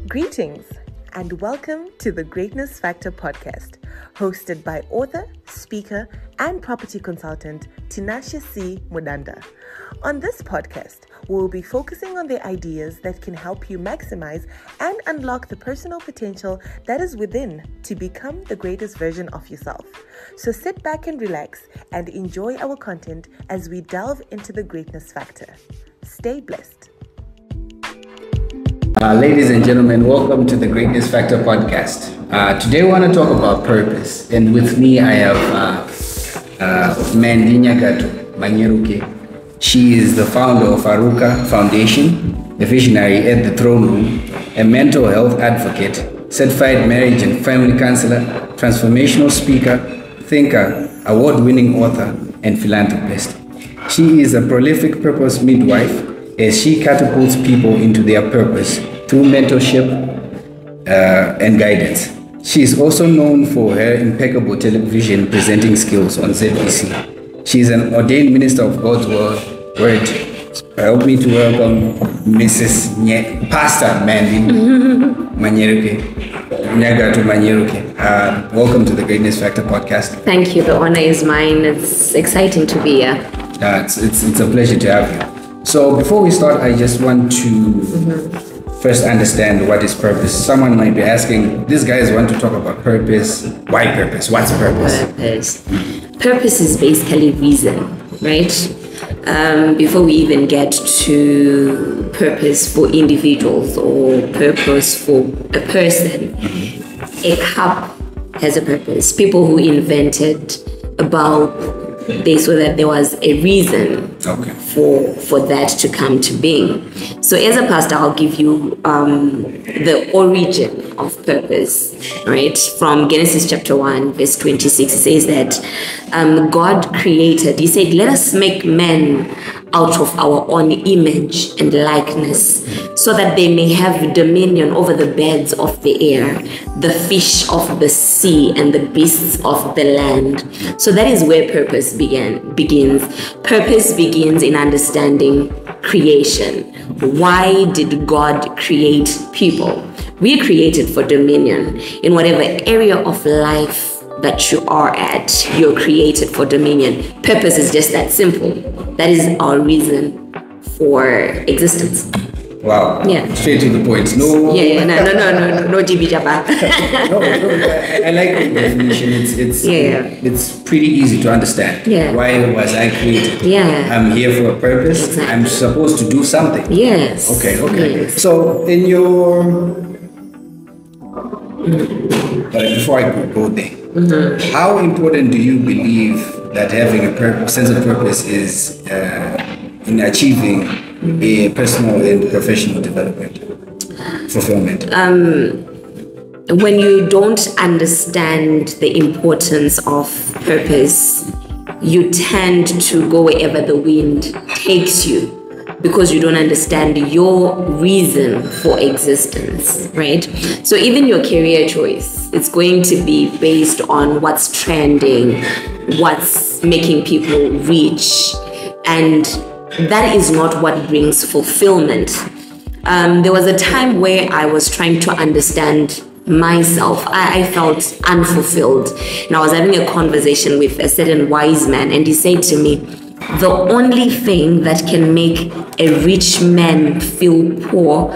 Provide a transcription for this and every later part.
Greetings and welcome to the Greatness Factor podcast, hosted by author, speaker, and property consultant Tinashe C Mudanda. On this podcast, we will be focusing on the ideas that can help you maximize and unlock the personal potential that is within to become the greatest version of yourself. So sit back and relax and enjoy our content as we delve into the Greatness Factor. Stay blessed. Ladies and gentlemen, welcome to the Greatness Factor podcast. Today we want to talk about purpose, and with me I have Mandy Nyagato Manyeruke. She is the founder of Aruka Foundation, a visionary at the throne room, a mental health advocate, certified marriage and family counselor, transformational speaker, thinker, award-winning author, and philanthropist. She is a prolific purpose midwife as she catapults people into their purpose through mentorship and guidance. She is also known for her impeccable television presenting skills on ZBC. She is an ordained minister of God's word. Help me to welcome Pastor Mandy Nyagato Manyeruke. Welcome to the Greatness Factor podcast. Thank you. The honor is mine. It's exciting to be here. It's a pleasure to have you. So before we start, I just want to first understand what is purpose. Someone might be asking, these guys want to talk about purpose. Why purpose? What's purpose? Purpose is basically reason, right? Before we even get to purpose for individuals or purpose for a person, a cup has a purpose. People who invented a bulb, they saw that there was a reason for that to come to being. So as a pastor, I'll give you the origin of purpose, right? From Genesis chapter 1, verse 26, it says that God created, he said, let us make man out of our own image and likeness, so that they may have dominion over the birds of the air, the fish of the sea, and the beasts of the land. So that is where purpose begins. Purpose begins in understanding creation. Why did God create people? We are created for dominion. In whatever area of life that you are at, you're created for dominion. Purpose is just that simple. That is our reason for existence. Wow. Yeah. Straight to the point. No. Yeah. No jibi jaba. No. I like the definition. It's pretty easy to understand. Yeah. Why was I created? Yeah. I'm here for a purpose. Exactly. I'm supposed to do something. Yes. Okay. Yes. So in your but before I go there, how important do you believe that having a sense of purpose is in achieving a personal and professional development, fulfillment? When you don't understand the importance of purpose, you tend to go wherever the wind takes you, because you don't understand your reason for existence, right? So even your career choice, it's going to be based on what's trending, what's making people rich, and that is not what brings fulfillment. There was a time where I was trying to understand myself. I felt unfulfilled, and I was having a conversation with a certain wise man, and he said to me, the only thing that can make a rich man feel poor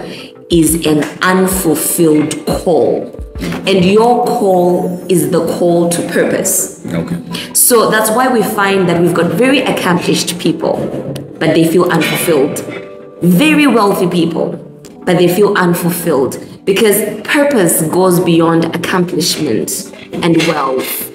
is an unfulfilled call. And your call is the call to purpose. Okay. So that's why we find that we've got very accomplished people, but they feel unfulfilled. Very wealthy people, but they feel unfulfilled, because purpose goes beyond accomplishment and wealth.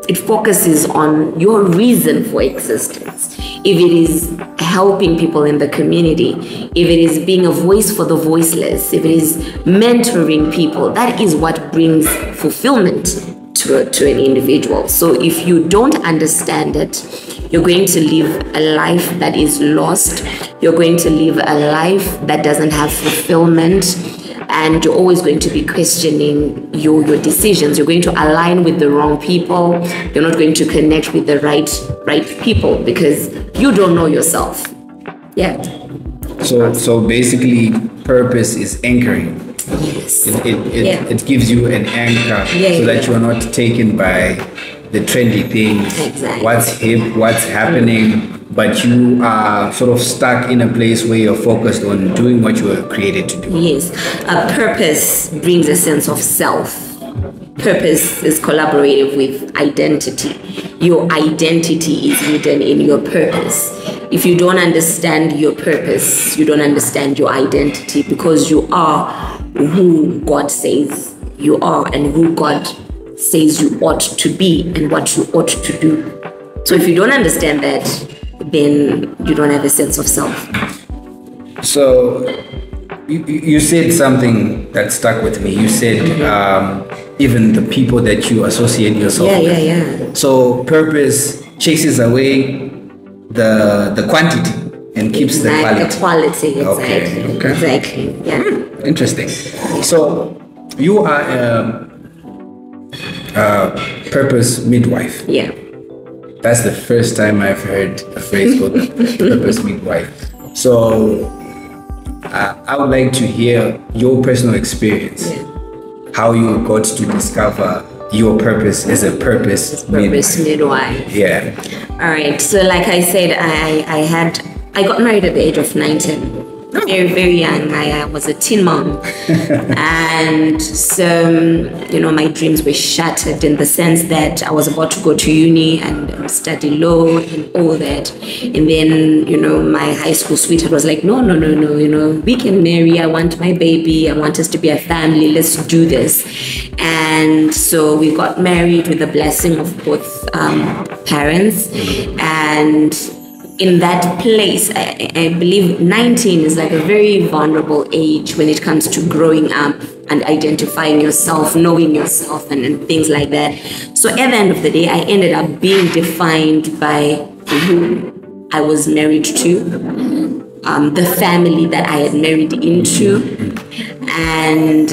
It focuses on your reason for existence. If it is helping people in the community, if it is being a voice for the voiceless, if it is mentoring people, that is what brings fulfillment to an individual. So if you don't understand it, you're going to live a life that is lost. You're going to live a life that doesn't have fulfillment. And you're always going to be questioning your decisions. You're going to align with the wrong people. You're not going to connect with the right people, because you don't know yourself. Yeah. So basically, purpose is anchoring. Yes. It gives you an anchor so that you are not taken by the trendy things, what's hip, what's happening, but you are sort of stuck in a place where you're focused on doing what you were created to do. Yes. Purpose brings a sense of self. Purpose is collaborative with identity. Your identity is hidden in your purpose. If you don't understand your purpose, you don't understand your identity, because you are who God says you are and who God says you ought to be and what you ought to do. So if you don't understand that, then you don't have a sense of self. So you said something that stuck with me. You said even the people that you associate yourself with. Yeah. So purpose chases away the quantity and keeps the quality. The quality, exactly. Okay. Exactly, yeah. Interesting. So you are a purpose midwife. Yeah. That's the first time I've heard a phrase called purpose midwife. So I would like to hear your personal experience, how you got to discover your purpose as a purpose midwife. Yeah. All right. So like I said, I got married at the age of 19. Very, very young. I was a teen mom. And so, my dreams were shattered in the sense that I was about to go to uni and study law and all that. And then, my high school sweetheart was like, no, we can marry. I want my baby. I want us to be a family. Let's do this. And so we got married with the blessing of both parents. And in that place, I believe 19 is like a very vulnerable age when it comes to growing up and identifying yourself, knowing yourself and things like that. So at the end of the day, I ended up being defined by who I was married to, the family that I had married into, and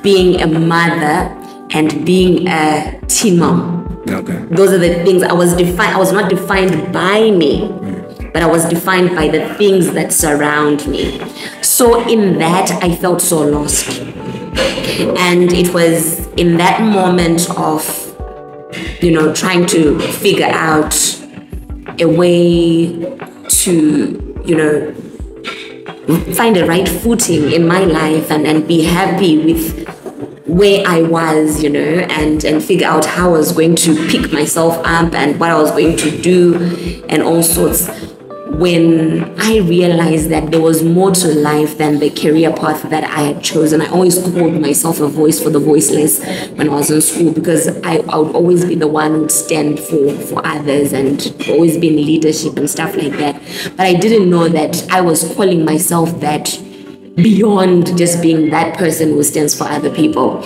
being a mother and being a teen mom. Okay. Those are the things I was defined. I was not defined by me, but I was defined by the things that surround me. So in that, I felt so lost. And it was in that moment of, trying to figure out a way to, find the right footing in my life and be happy with where I was, and figure out how I was going to pick myself up and what I was going to do and all sorts. When I realized that there was more to life than the career path that I had chosen. I always called myself a voice for the voiceless when I was in school, because I would always be the one who would stand for others and always be in leadership and stuff like that. But I didn't know that I was calling myself that beyond just being that person who stands for other people.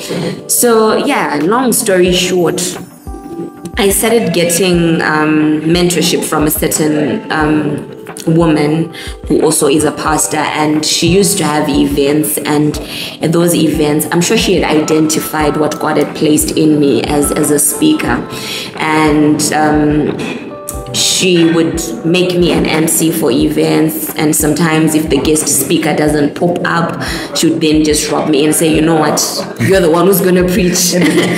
So yeah, long story short, I started getting mentorship from a certain woman who also is a pastor, and she used to have events, and at those events I'm sure she had identified what God had placed in me as a speaker, and she would make me an MC for events, and sometimes if the guest speaker doesn't pop up, she would then just drop me and say, you know what, you're the one who's going to preach. Exactly.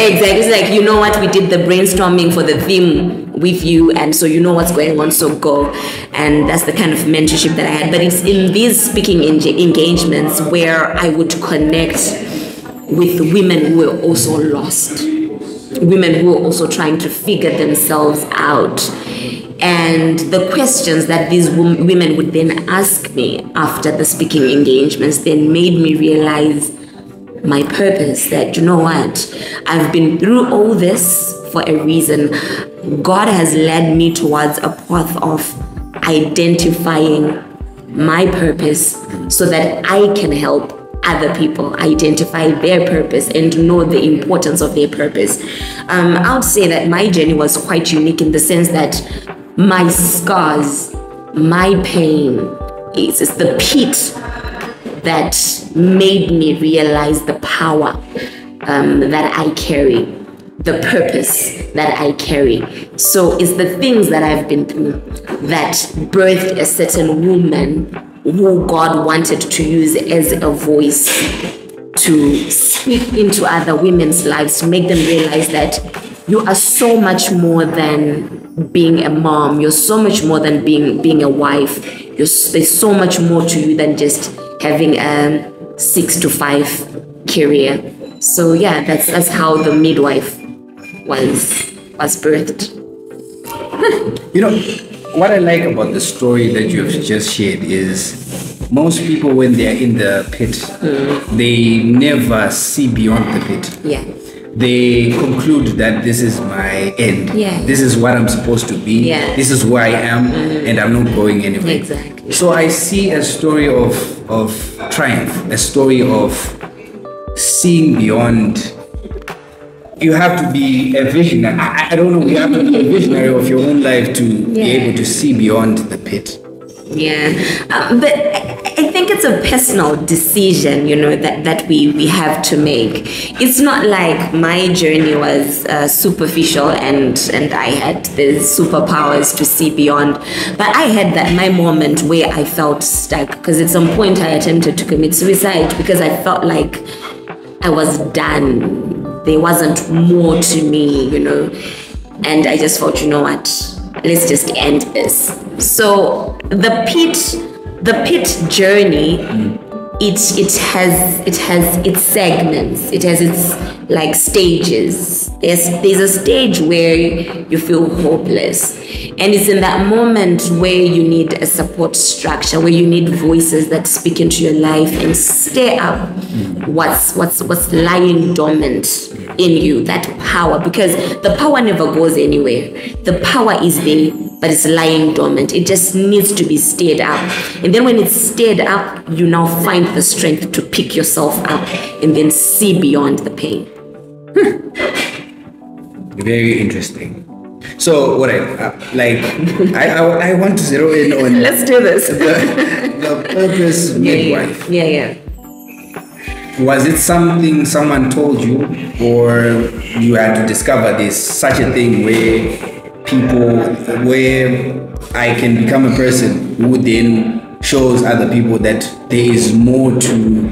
It's like, you know what, we did the brainstorming for the theme with you, and so you know what's going on, so go. And that's the kind of mentorship that I had. But it's in these speaking engagements where I would connect with women who were also lost, women who are also trying to figure themselves out. And the questions that these women would then ask me after the speaking engagements then made me realize my purpose, that, you know what, I've been through all this for a reason. God has led me towards a path of identifying my purpose so that I can help other people identify their purpose and know the importance of their purpose. I would say that my journey was quite unique in the sense that my scars, my pain, is the pit that made me realize the power that I carry, the purpose that I carry. So it's the things that I've been through, that birthed a certain woman who God wanted to use as a voice to speak into other women's lives, to make them realize that you are so much more than being a mom. You're so much more than being a wife. There's so much more to you than just having a 6 to 5 career. So yeah, that's how the midwife was birthed. You know, what I like about the story that you've just shared is most people, when they're in the pit, they never see beyond the pit. Yeah. They conclude that this is my end. Yeah. This is what I'm supposed to be. Yeah. This is where I am, and I'm not going anywhere. Exactly. So I see a story of triumph, a story of seeing beyond. You have to be a visionary. I don't know. You have to be a visionary of your own life to be able to see beyond the pit. Yeah, but I think it's a personal decision, that we have to make. It's not like my journey was superficial and I had the superpowers to see beyond. But I had my moment where I felt stuck, because at some point I attempted to commit suicide because I felt like I was done. There wasn't more to me, and I just thought, you know what? Let's just end this. So the pit journey, it has its segments. It has its stages. There's a stage where you feel hopeless, and it's in that moment where you need a support structure, where you need voices that speak into your life and stir up what's lying dormant in you, that power, because the power never goes anywhere. The power is there, but it's lying dormant. It just needs to be stirred up. And then when it's stirred up, you now find the strength to pick yourself up and then see beyond the pain. Very interesting. So what I want to zero in on Let's do this. the Purpose Midwife. Yeah. Was it something someone told you, or you had to discover this such a thing where I can become a person who then shows other people that there is more to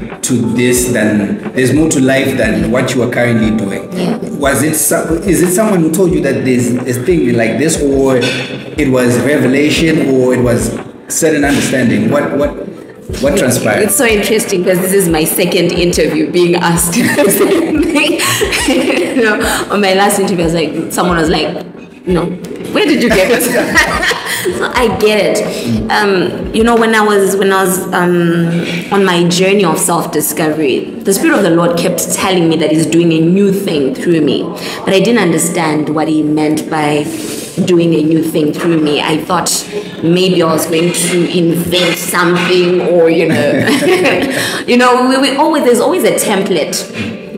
this there's more to life than what you are currently doing? Yeah. Is it someone who told you that there's a thing like this, or it was revelation, or it was certain understanding? What transpired? It's so interesting because this is my second interview being asked. On my last interview, someone was like, where did you get this? So I get it. When I was on my journey of self-discovery, the Spirit of the Lord kept telling me that He's doing a new thing through me, but I didn't understand what He meant by doing a new thing through me. I thought maybe I was going to invent something, or there's always a template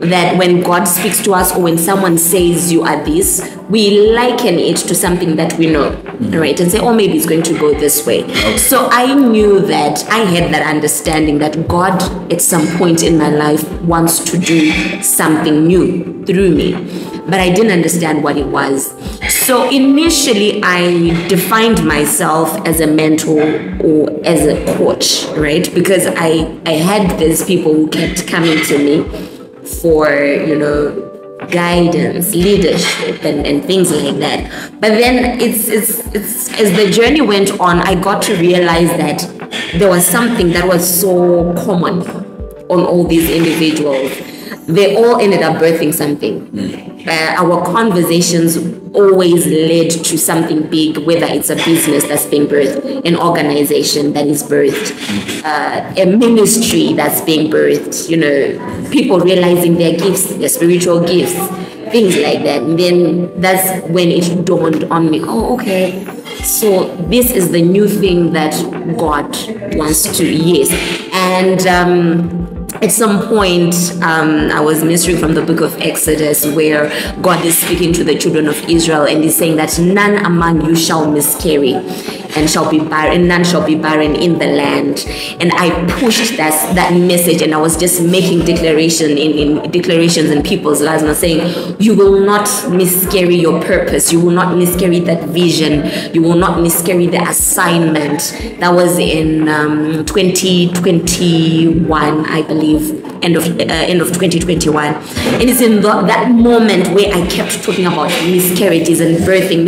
that when God speaks to us, or when someone says you are this, we liken it to something that we know, right? And say, oh, maybe it's going to go this way. Okay. So I knew that I had that understanding that God at some point in my life wants to do something new through me, but I didn't understand what it was. So initially I defined myself as a mentor or as a coach, right? Because I had these people who kept coming to me for guidance, leadership, and things like that. But then it's as the journey went on, I got to realize that there was something that was so common on all these individuals. They all ended up birthing something. Our conversations always led to something big, whether it's a business that's being birthed, an organization that is birthed, a ministry that's being birthed, people realizing their gifts, their spiritual gifts, things like that. And then that's when it dawned on me, oh, okay, so this is the new thing that God wants to, yes. And at some point, I was ministering from the book of Exodus, where God is speaking to the children of Israel, and He's saying that none among you shall miscarry. and shall be barren, and none shall be barren in the land. And I pushed that message, and I was just making declarations in people's lives, and I was saying, you will not miscarry your purpose, you will not miscarry that vision, you will not miscarry the assignment. That was in 2021, I believe, end of 2021. And it's in that moment where I kept talking about miscarriages and birthing,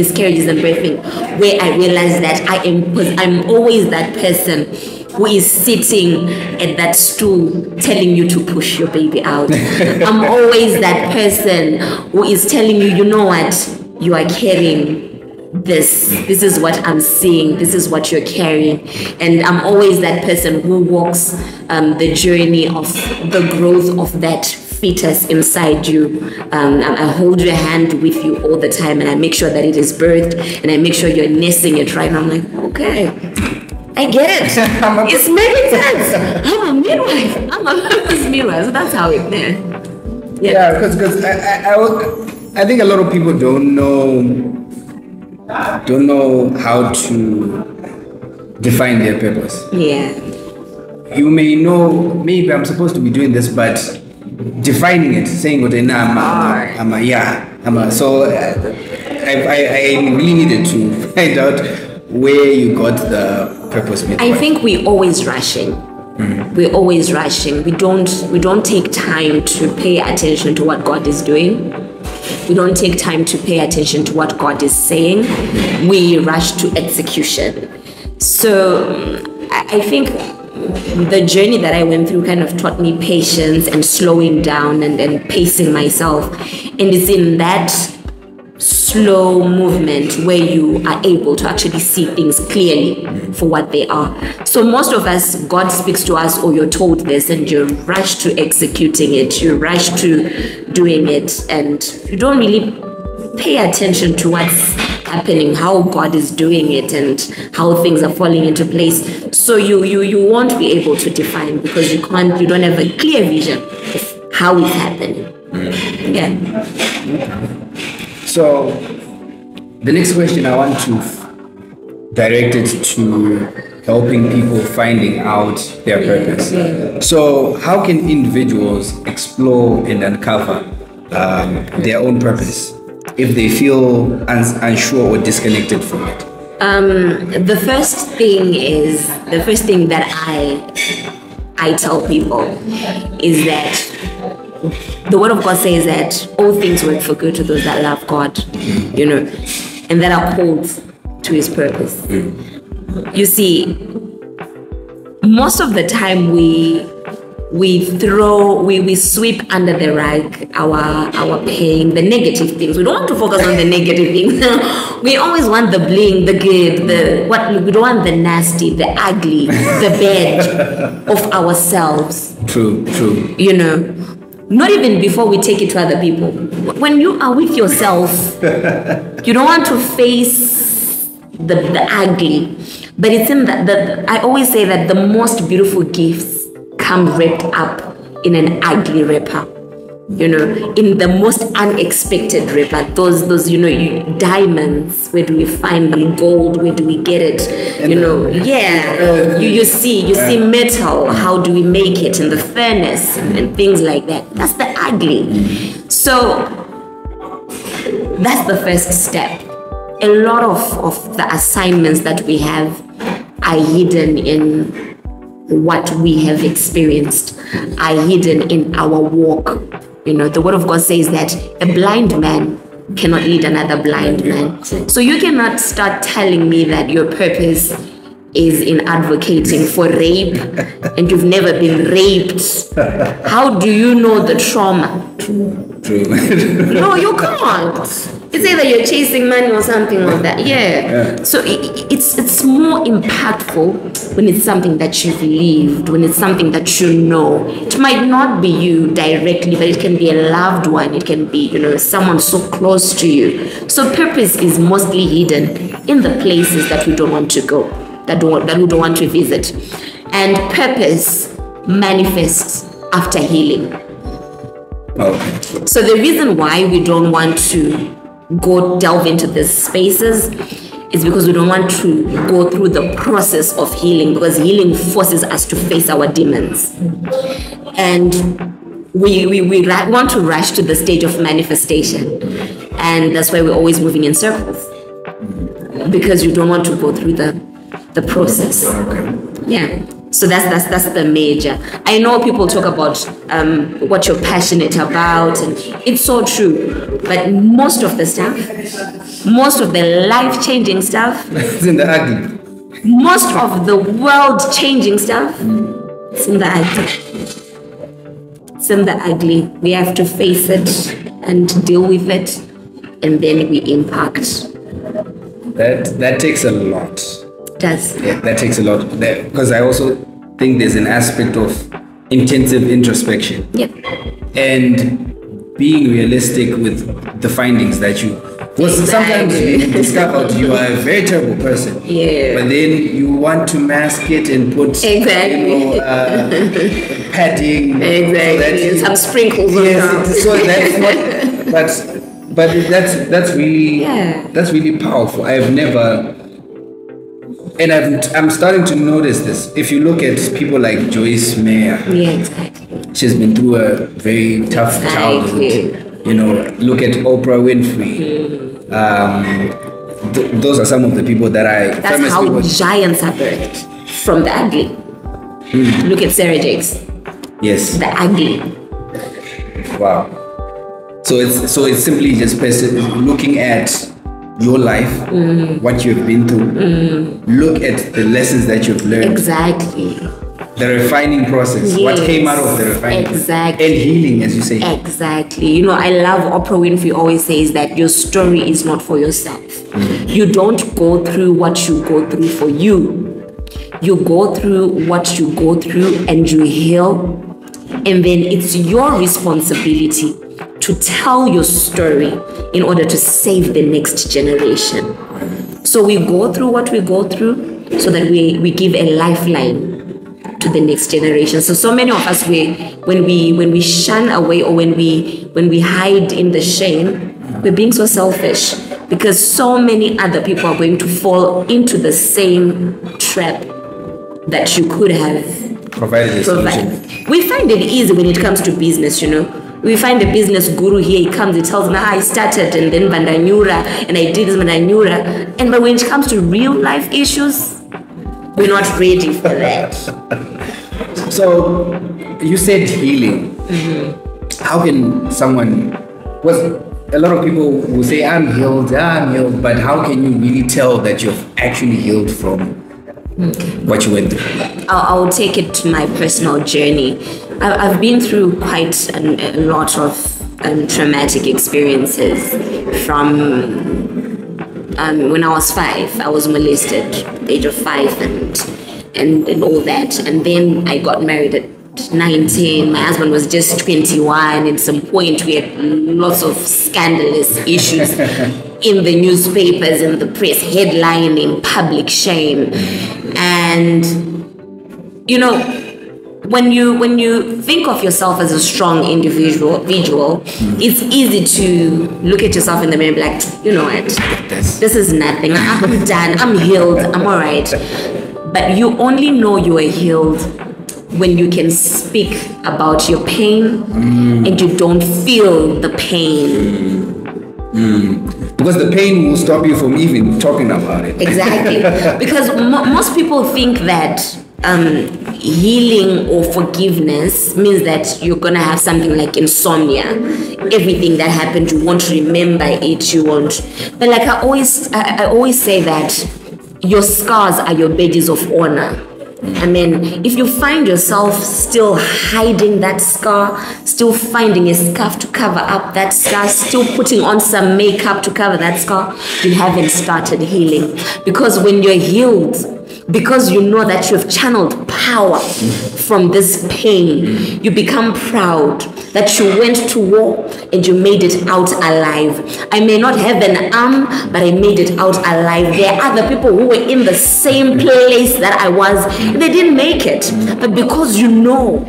where I realized that I'm always that person who is sitting at that stool telling you to push your baby out. I'm always that person who is telling you, you know what, you are carrying this is what I'm seeing, this is what you're carrying. And I'm always that person who walks the journey of the growth of that fetus inside you. I hold your hand with you all the time, and I make sure that it is birthed, and I make sure you're nursing it right. And I'm like, okay, I get it. It's making sense. I'm a midwife. I'm a purpose midwife. So that's how it is. Yeah, because I think a lot of people don't know how to define their purpose. Yeah. You may know, maybe I'm supposed to be doing this, but defining it, saying what so I really needed to find out where you got the purpose midwife. I think we're always rushing. We're always rushing. We don't take time to pay attention to what God is doing. We don't take time to pay attention to what God is saying. We rush to execution. So I think the journey that I went through kind of taught me patience and slowing down and pacing myself. And it's in that slow movement where you are able to actually see things clearly for what they are. So most of us, God speaks to us, or you're told this, and you rush to executing it, you rush to doing it, and you don't really pay attention to what's happening, how God is doing it, and how things are falling into place. So you won't be able to define, because you don't have a clear vision of how it's happening. Yeah. So the next question, I want to direct it to helping people finding out their purpose. So how can individuals explore and uncover their own purpose if they feel unsure or disconnected from it? The first thing that I tell people is that the Word of God says that all things work for good to those that love God, and that are called to His purpose. You see, most of the time we sweep under the rug our pain, the negative things. We don't want to focus on the negative things. We always want the bling, the good, we don't want the nasty, the ugly, the bad of ourselves. True. Not even before we take it to other people. When you are with yourself, you don't want to face the ugly. But it's in that I always say that the most beautiful gifts come wrapped up in an ugly wrapper. In the most unexpected wrapper. Those diamonds, where do we find them? Gold, where do we get it? You see metal, how do we make it in the furnace and things like that. That's the ugly. So that's the first step. A lot of the assignments that we have are hidden in what we have experienced, are hidden in our walk. The Word of God says that a blind man cannot lead another blind man. So you cannot start telling me that your purpose is in advocating for rape and you've never been raped. How do you know the trauma? True. No, you can't. It's either you're chasing money or something like that. Yeah. So it's more impactful when it's something that you've lived, when it's something that you know. It might not be you directly, but it can be a loved one. It can be, someone so close to you. So purpose is mostly hidden in the places that we don't want to go, that we don't want to visit. And purpose manifests after healing. Okay. So the reason why we don't want to delve into these spaces It's because we don't want to go through the process of healing, because healing forces us to face our demons. And we want to rush to the stage of manifestation. And that's why we're always moving in circles, because you don't want to go through the process. Yeah. So that's the major. I know people talk about what you're passionate about, and it's so true. But most of the stuff, most of the life-changing stuff, It's in the ugly. most of the world-changing stuff, it's in the ugly. It's in the ugly. We have to face it and deal with it, and then we impact. That takes a lot. Does. Yeah, that takes a lot. Because I also think there's an aspect of intensive introspection. Yep. And being realistic with the findings that you... Because sometimes you discover you are a very terrible person. Yeah. But then you want to mask it and put padding. Exactly. So some sprinkles on top. so that's not... But that's really powerful. I've never... And I'm starting to notice this. If you look at people like Joyce Meyer, she's been through a very tough childhood. You know, look at Oprah Winfrey. Those are some of the people that That's how giants are birthed, from the ugly. Look at Sarah Jakes. Yes. The ugly. Wow. So it's simply just looking at your life, what you've been through, look at the lessons that you've learned. Exactly. The refining process, what came out of the refining. Exactly. And healing, as you say. Exactly. You know, I love Oprah Winfrey always says that your story is not for yourself. You don't go through what you go through for you. You go through what you go through and you heal. And then it's your responsibility to tell your story in order to save the next generation. So we go through what we go through so that we give a lifeline to the next generation. So many of us, when we shun away, or when we hide in the shame, we're being so selfish, because so many other people are going to fall into the same trap that you could have provided. We find it easy when it comes to business, you know. We find a business guru here, he comes, he tells me, I started and then Bandanyura, and I did this Bandanyura. But when it comes to real life issues, we're not ready for that. So, you said healing. How can someone... Well, a lot of people will say, I'm healed, but how can you really tell that you've actually healed from what you went through? I'll take it to my personal journey. I've been through quite a lot of traumatic experiences. From when I was 5, I was molested, age of 5, and all that. And then I got married at 19. My husband was just 21. At some point, we had lots of scandalous issues in the newspapers, in the press, headlining, public shame. And, you know, when you think of yourself as a strong individual, it's easy to look at yourself in the mirror and be like, you know what, this is nothing. I'm done. I'm healed. I'm all right. But you only know you are healed when you can speak about your pain and you don't feel the pain. Because the pain will stop you from even talking about it. Exactly. Because most people think that healing or forgiveness means that you're gonna have something like insomnia. Everything that happened, you won't remember it. You won't. But like I always say that your scars are your badges of honor. I mean, if you find yourself still hiding that scar, still finding a scarf to cover up that scar, still putting on some makeup to cover that scar, you haven't started healing. Because when you're healed, because you know that you've channeled power from this pain, you become proud that you went to war and you made it out alive. I may not have an arm, but I made it out alive. There are other people who were in the same place that I was. They didn't make it. But because you know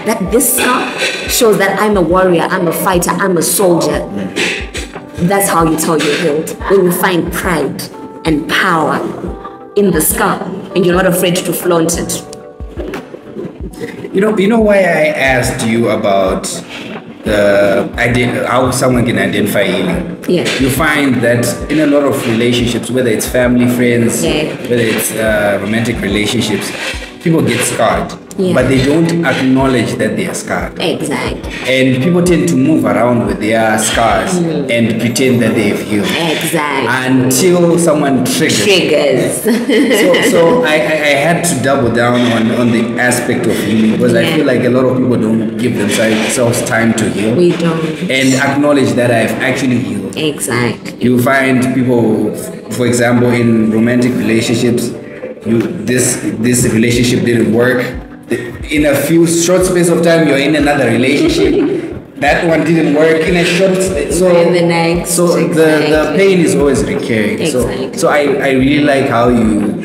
that this scar shows that I'm a warrior, I'm a fighter, I'm a soldier, that's how you tell you're healed. When you find pride and power in the scar, and you're not afraid to flaunt it. You know why I asked you about how someone can identify healing. Yeah. You find that in a lot of relationships, whether it's family, friends, whether it's romantic relationships, people get scarred, but they don't acknowledge that they are scarred. Exactly. And people tend to move around with their scars and pretend that they've healed. Exactly. Until someone triggers. So I had to double down on the aspect of healing, because I feel like a lot of people don't give themselves time to heal. We don't. And acknowledge that I've actually healed. Exactly. You find people, for example, in romantic relationships, this relationship didn't work. In a short space of time, you're in another relationship. That one didn't work in a short. In the next. So the pain is always recurring. Exactly. So I really like how you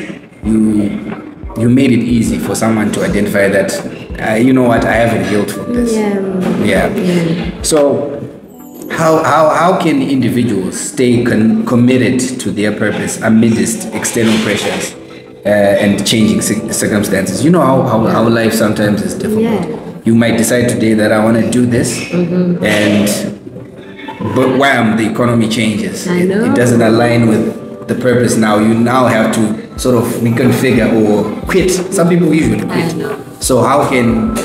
made it easy for someone to identify that. You know what? I haven't healed from this. Yeah. So how can individuals stay committed to their purpose amidst external pressures and changing circumstances? You know how life sometimes is difficult. You might decide today that I want to do this, but wham, the economy changes. It doesn't align with the purpose now. You now have to sort of reconfigure or quit. Some people usually quit. So how can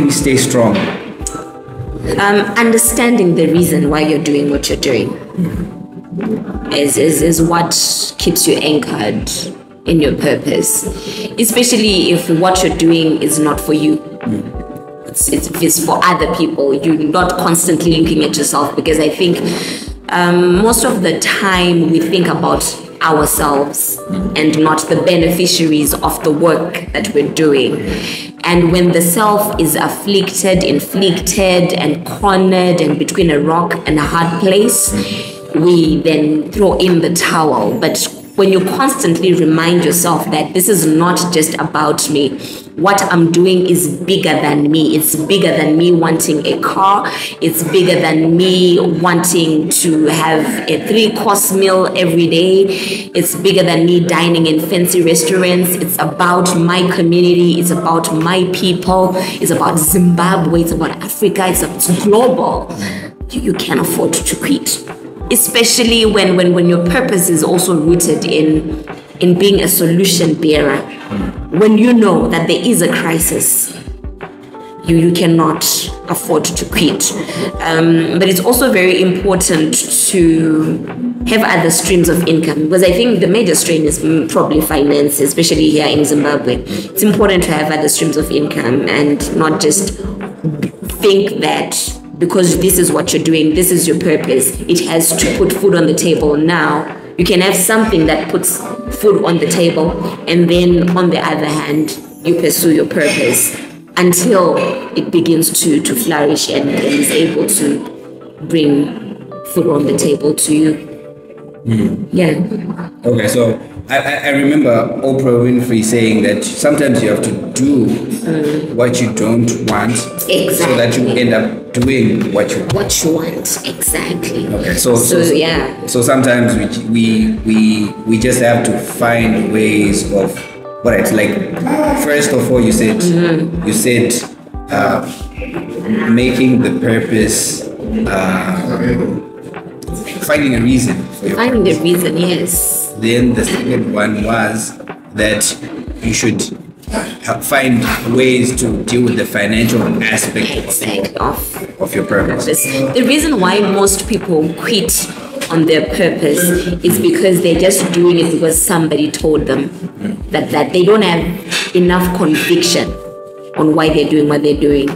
we stay strong? Understanding the reason why you're doing what you're doing is what keeps you anchored in your purpose, especially if what you're doing is not for you. It's for other people. You're not constantly looking at yourself, because I think most of the time we think about ourselves and not the beneficiaries of the work that we're doing. And when the self is afflicted, inflicted, and cornered and between a rock and a hard place, we then throw in the towel. But when you constantly remind yourself that this is not just about me, what I'm doing is bigger than me. It's bigger than me wanting a car. It's bigger than me wanting to have a 3-course meal every day. It's bigger than me dining in fancy restaurants. It's about my community. It's about my people. It's about Zimbabwe. It's about Africa. It's global. You can't afford to quit. Especially when your purpose is also rooted in being a solution bearer. When you know that there is a crisis, you cannot afford to quit. But it's also very important to have other streams of income, because I think the major strain is probably finance, especially here in Zimbabwe. It's important to have other streams of income and not just think that because this is what you're doing, this is your purpose, it has to put food on the table now. You can have something that puts food on the table, and then on the other hand, you pursue your purpose until it begins to flourish and is able to bring food on the table to you. Yeah. Okay, so I remember Oprah Winfrey saying that sometimes you have to do what you don't want, so that you end up doing what you want. Exactly. Okay, so sometimes we just have to find ways of first of all, you said making the purpose, finding a reason for your finding purpose. the reason, yes. Then the second one was that you should find ways to deal with the financial aspect of your purpose. The reason why most people quit on their purpose is because they're just doing it because somebody told them that they don't have enough conviction on why they're doing what they're doing.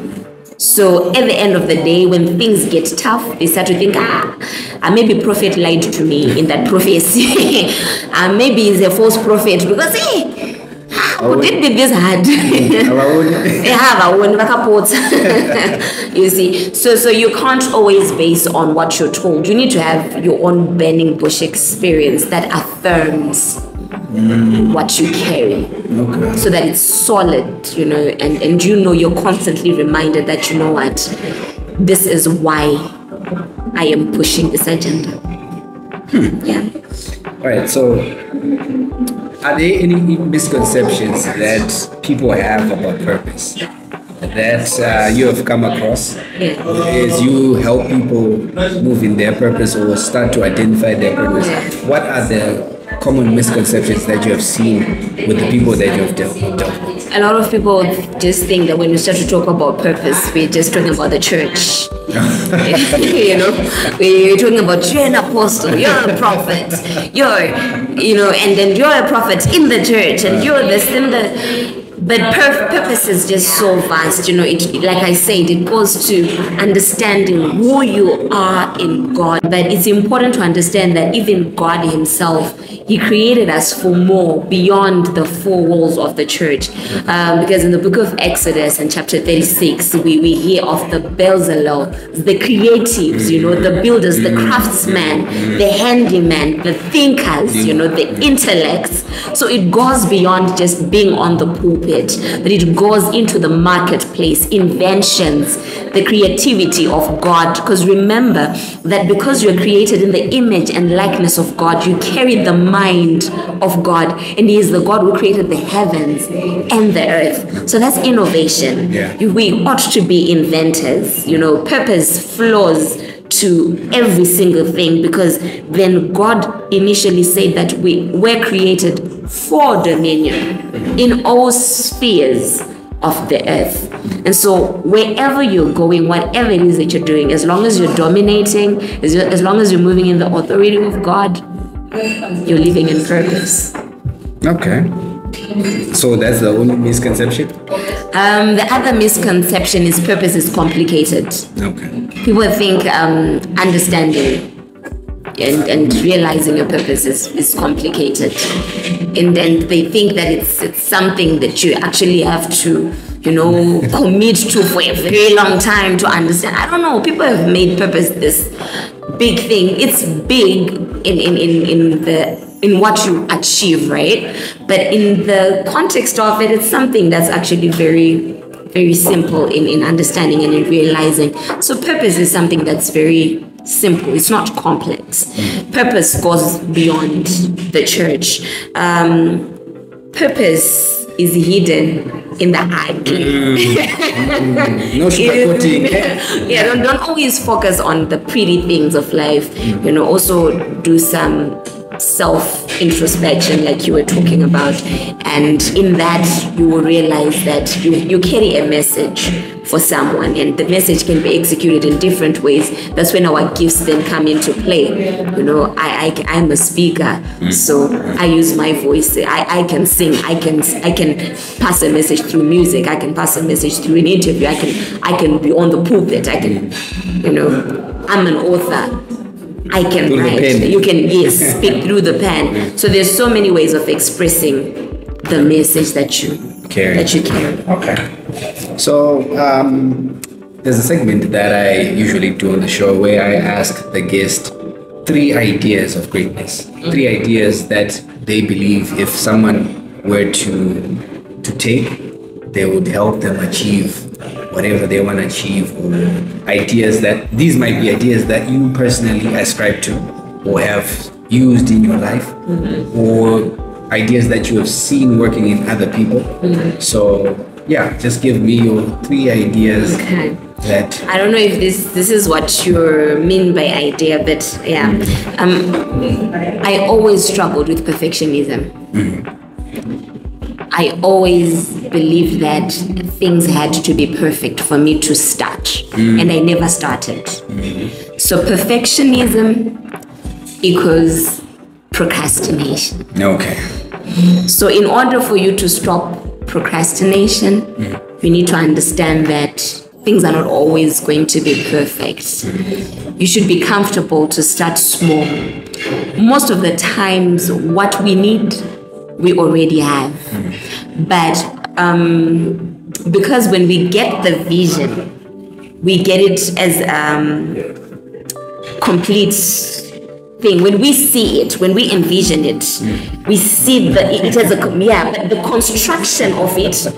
So at the end of the day, when things get tough, they start to think, maybe prophet lied to me in that prophecy. Maybe he's a false prophet because who did this hard? You see, so you can't always base on what you're told. You need to have your own burning bush experience that affirms what you carry, so that it's solid, and you're constantly reminded that, you know what, this is why I am pushing this agenda. Yeah. All right, so are there any misconceptions that people have about purpose that you have come across as you help people move in their purpose or start to identify their purpose? What are the common misconceptions that you have seen with the people that you have dealt with? A lot of people just think that when we start to talk about purpose, we're just talking about the church. You know, we're talking about you're an apostle, you're a prophet, and then you're a prophet in the church, and you're this and the. But purpose is just so vast, it, like I said, it goes to understanding who you are in God. But it's important to understand that even God himself, he created us for more beyond the four walls of the church. Because in the book of Exodus and chapter 36, we hear of the Dhladhla, the creatives, the builders, the craftsmen, the handyman, the thinkers, the intellects. So it goes beyond just being on the pulpit. But it goes into the marketplace, inventions, the creativity of God. Because remember that because you're created in the image and likeness of God, you carry the mind of God, and he is the God who created the heavens and the earth. So that's innovation. We ought to be inventors. Purpose flows to every single thing, because then God initially said that we were created for dominion in all spheres of the earth. And so wherever you're going, whatever it is that you're doing, as long as you're dominating, as long as you're moving in the authority of God, you're living in purpose. Okay. So that's the only misconception? The other misconception is purpose is complicated. Okay. People think understanding and realizing your purpose is complicated. And then they think that it's something that you actually have to, commit to for a very long time to understand. I don't know. People have made purpose this big thing. It's big in what you achieve, right? But in the context of it, it's something that's actually very, very simple in understanding and in realizing. So purpose is something that's very simple. It's not complex. Purpose goes beyond the church. Purpose is hidden in the eye. No sugarcoating. Don't always focus on the pretty things of life. Also do some self-introspection like you were talking about, and in that you will realize that you carry a message for someone, and the message can be executed in different ways. That's when our gifts then come into play. I'm a speaker, so I use my voice. I can sing. I can pass a message through music. I can pass a message through an interview. I can be on the pulpit. I'm an author. I can write. You can speak through the pen. So there's so many ways of expressing the message that you carry. Okay. So there's a segment that I usually do on the show where I ask the guest 3 ideas of greatness, 3 ideas that they believe if someone were to take, they would help them achieve whatever they want to achieve, or ideas that these might be ideas that you personally ascribe to or have used in your life, or ideas that you have seen working in other people. So just give me your 3 ideas. Okay. That I don't know if this is what you mean by idea, but I always struggled with perfectionism. I always believed that things had to be perfect for me to start, and I never started. So perfectionism equals procrastination. Okay. So in order for you to stop procrastination, you need to understand that things are not always going to be perfect. You should be comfortable to start small. Most of the times, what we need, we already have. But because when we get the vision, we get it as complete thing. When we see it, when we envision it, we see it as the construction of it,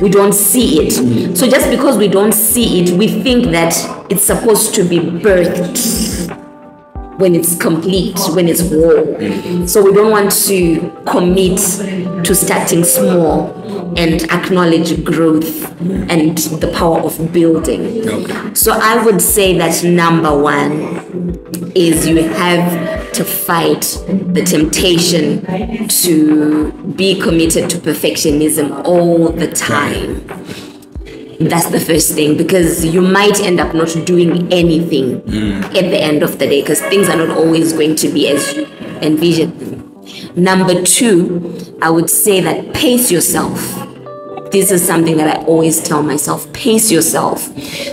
we don't see it. So just because we don't see it, we think that it's supposed to be birthed. when it's complete, when it's whole. So we don't want to commit to starting small and acknowledge growth and the power of building. So I would say that number one is you have to fight the temptation to be committed to perfectionism all the time. That's the first thing, because you might end up not doing anything at the end of the day, because things are not always going to be as you envision them. Number two, I would say that pace yourself. This is something that I always tell myself, pace yourself.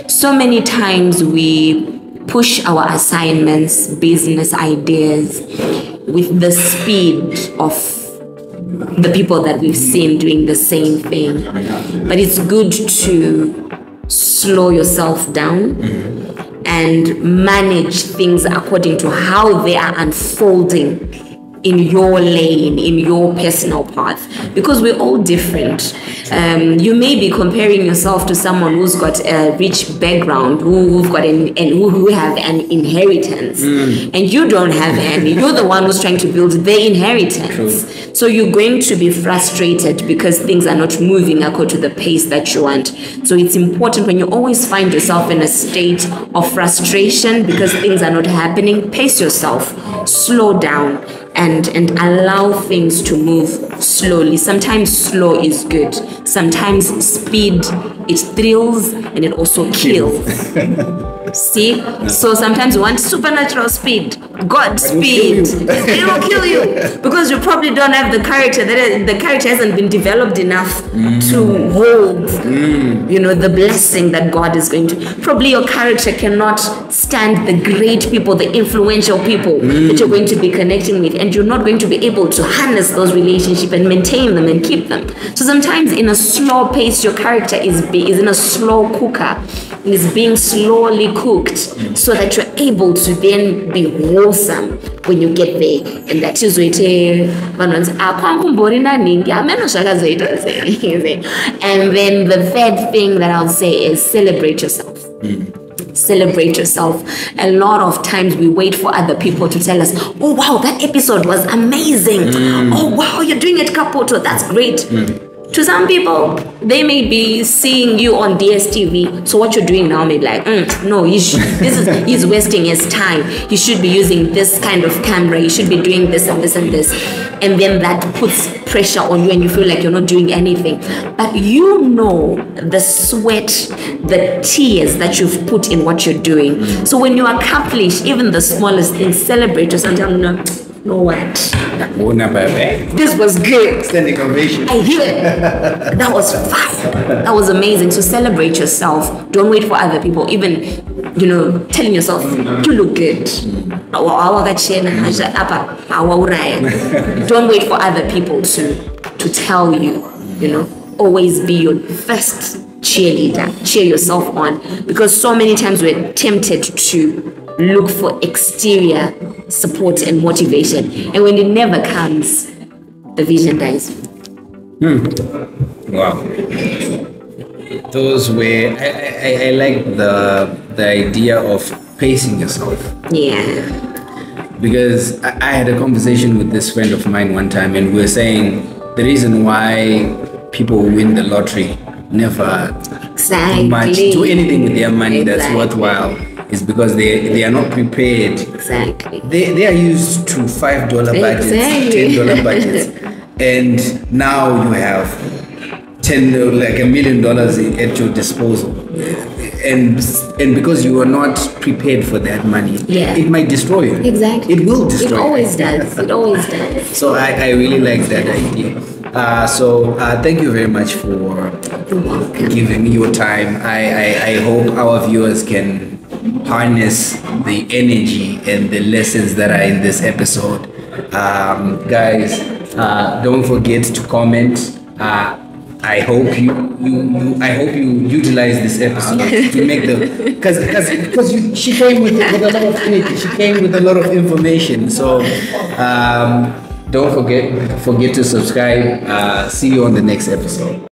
So many times we push our assignments, business ideas with the speed of the people that we've seen doing the same thing. But it's good to slow yourself down and manage things according to how they are unfolding in your lane, in your personal path, because we're all different. You may be comparing yourself to someone who's got a rich background, who have an inheritance, and you don't have any. You're the one who's trying to build their inheritance. True. So you're going to be frustrated because things are not moving according to the pace that you want. So it's important, when you always find yourself in a state of frustration because things are not happening, pace yourself, slow down, and allow things to move slowly. Sometimes slow is good. Sometimes speed, it thrills and it also kills. See? So sometimes you want supernatural speed, God speed. It will kill you because you probably don't have the character. The character hasn't been developed enough to hold, the blessing that God is going to. Probably your character cannot stand the great people, the influential people that you're going to be connecting with, and you're not going to be able to harness those relationships and maintain them and keep them. So sometimes in a slow pace, your character is in a slow cooker, is being slowly cooked so that you're able to then be wholesome when you get there. And that is what and then the third thing that I'll say is celebrate yourself. Celebrate yourself. A lot of times we wait for other people to tell us, oh wow, that episode was amazing. Oh wow, you're doing it, Kapoto, that's great. To some people, they may be seeing you on DSTV. So what you're doing now may be like, no, he's wasting his time. He should be using this kind of camera. He should be doing this and this and this. And then that puts pressure on you and you feel like you're not doing anything. But you know the sweat, the tears that you've put in what you're doing. So when you accomplish even the smallest thing, celebrate yourself. Know what? This was good. Standing ovation. I hear it. That was fire. That was amazing. So celebrate yourself. Don't wait for other people. Even, telling yourself, you look good. Don't wait for other people to tell you, always be your first cheerleader. Cheer yourself on. Because so many times we're tempted to look for exterior support and motivation, and when it never comes, the vision dies. Wow. Those were I like the idea of pacing yourself. Yeah. Because I had a conversation with this friend of mine one time, and we were saying the reason why people who win the lottery never do anything with their money that's worthwhile is because they are not prepared. Exactly. They are used to $5 budgets, $10 budgets, and now you have $1 million at your disposal, and because you are not prepared for that money, it might destroy you. Exactly. It will destroy. It always does. It always does. So I really like that idea. So thank you very much for giving me your time. I hope our viewers can harness the energy and the lessons that are in this episode. Guys, don't forget to comment. I hope you utilize this episode to make because she came with a lot of energy. She came with a lot of information. So don't forget to subscribe. See you on the next episode.